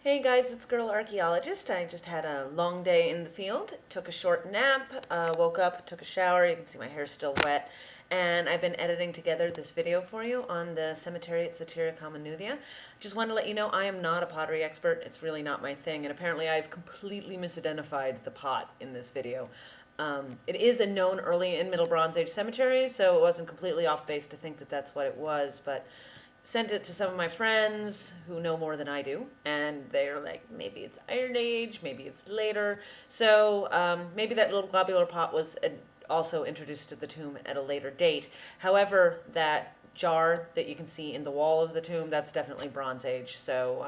Hey guys, it's Girl Archaeologist. I just had a long day in the field, took a short nap, woke up, took a shower. You can see my hair's still wet. And I've been editing together this video for you on the cemetery at Sotira Kaminoudhia. Just wanted to let you know I am not a pottery expert. It's really not my thing. And apparently I've completely misidentified the pot in this video. It is a known early and middle Bronze Age cemetery, so it wasn't completely off base to think that that's what it was. But sent it to some of my friends who know more than I do, and they're like, maybe it's Iron Age, maybe it's later. So maybe that little globular pot was also introduced to the tomb at a later date. However, that jar that you can see in the wall of the tomb, that's definitely Bronze Age. So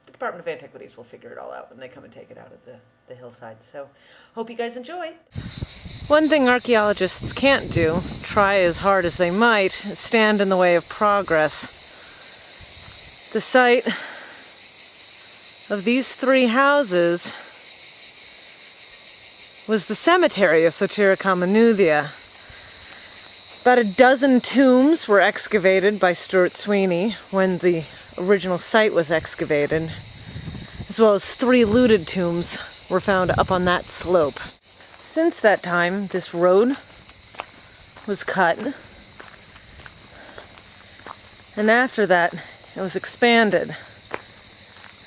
the Department of Antiquities will figure it all out when they come and take it out of the hillside. So hope you guys enjoy. One thing archaeologists can't do, try as hard as they might, is stand in the way of progress. The site of these three houses was the cemetery of Sotira Kaminoudhia. About a dozen tombs were excavated by Stuart Sweeney when the original site was excavated, as well as 3 looted tombs were found up on that slope. Since that time, this road was cut, and after that, it was expanded.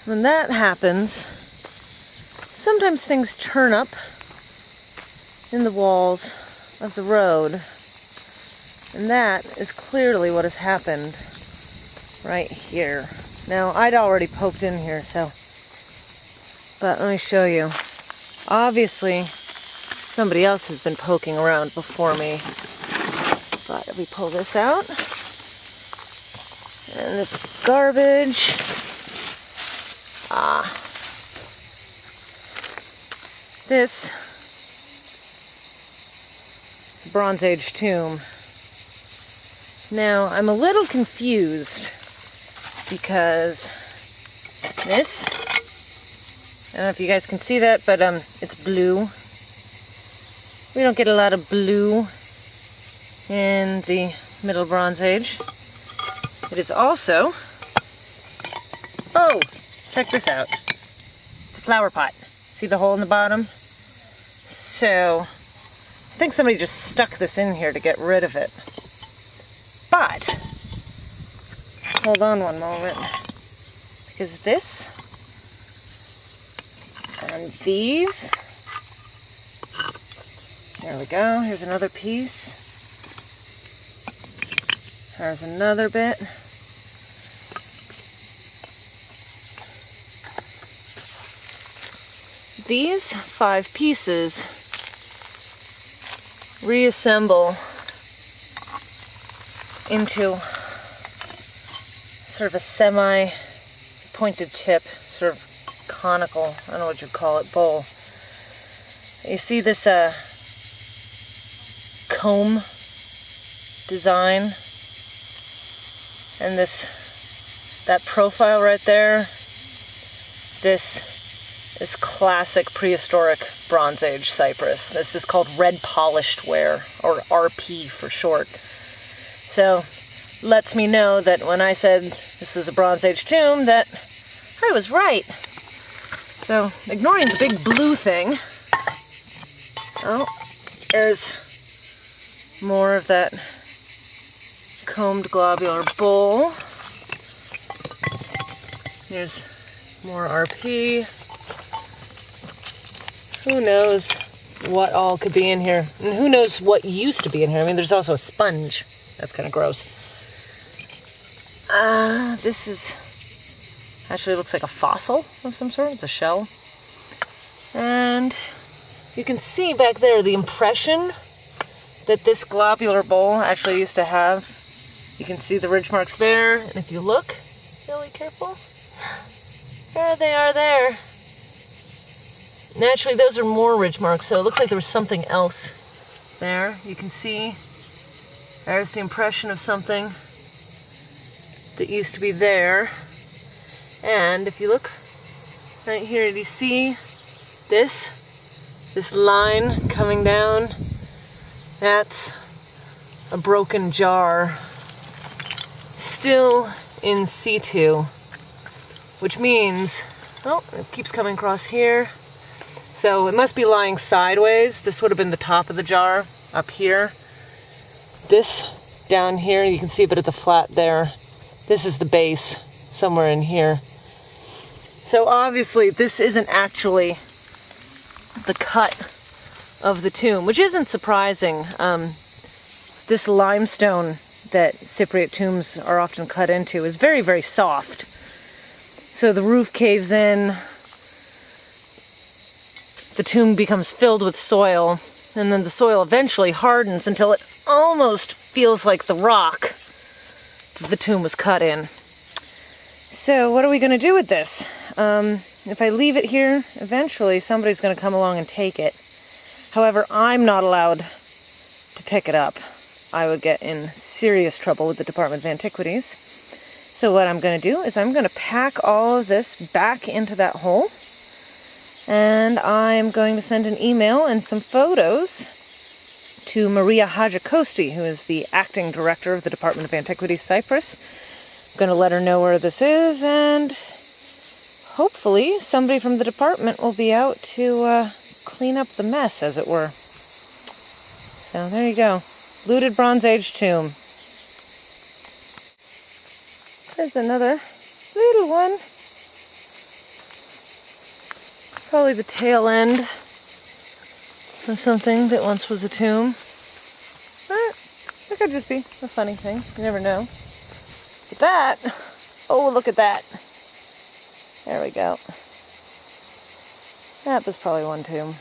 When that happens, sometimes things turn up in the walls of the road, and that is clearly what has happened right here. Now, I'd already poked in here, but let me show you. Obviously, somebody else has been poking around before me. But if we pull this out, and this garbage, this Bronze Age tomb. Now, I'm a little confused because this, I don't know if you guys can see that, but it's blue. We don't get a lot of blue in the Middle Bronze Age. It is also, oh, check this out. It's a flower pot. See the hole in the bottom? So, I think somebody just stuck this in here to get rid of it. But, hold on one moment. Because this, and these, there we go, here's another piece. There's another bit. These 5 pieces reassemble into sort of a semi-pointed tip, sort of conical, I don't know what you'd call it, bowl. You see this comb design, and that profile right there, this is classic prehistoric Bronze Age cypress. This is called red polished ware, or RP for short. So, lets me know that when I said this is a Bronze Age tomb, that I was right. So, ignoring the big blue thing, oh, there's more of that combed globular bowl. There's more RP. Who knows what all could be in here? And who knows what used to be in here? I mean, there's also a sponge. That's kind of gross. This is, actually looks like a fossil of some sort. It's a shell. And you can see back there the impression that this globular bowl actually used to have. You can see the ridge marks there, and if you look really careful, there they are there. Naturally, those are more ridge marks, so it looks like there was something else there. You can see there's the impression of something that used to be there. And if you look right here, do you see this line coming down? That's a broken jar, still in situ, which means Oh, it keeps coming across here. So it must be lying sideways. This would have been the top of the jar up here. This down here, you can see a bit of the flat there. This is the base, somewhere in here. So obviously this isn't actually the cut of the tomb, which isn't surprising. This limestone that Cypriot tombs are often cut into is very, very soft. So the roof caves in, the tomb becomes filled with soil, and then the soil eventually hardens until it almost feels like the rock that the tomb was cut in. So what are we going to do with this? If I leave it here, eventually somebody's going to come along and take it. However, I'm not allowed to pick it up. I would get in serious trouble with the Department of Antiquities. So what I'm going to do is I'm going to pack all of this back into that hole, and I'm going to send an email and some photos to Maria Hajakosti, who is the acting director of the Department of Antiquities Cyprus. I'm going to let her know where this is, and hopefully somebody from the department will be out to clean up the mess, as it were. So there you go. Looted Bronze Age tomb. There's another little one. Probably the tail end of something that once was a tomb. But it could just be a funny thing. You never know. But that, oh, look at that. There we go. That was probably one tomb.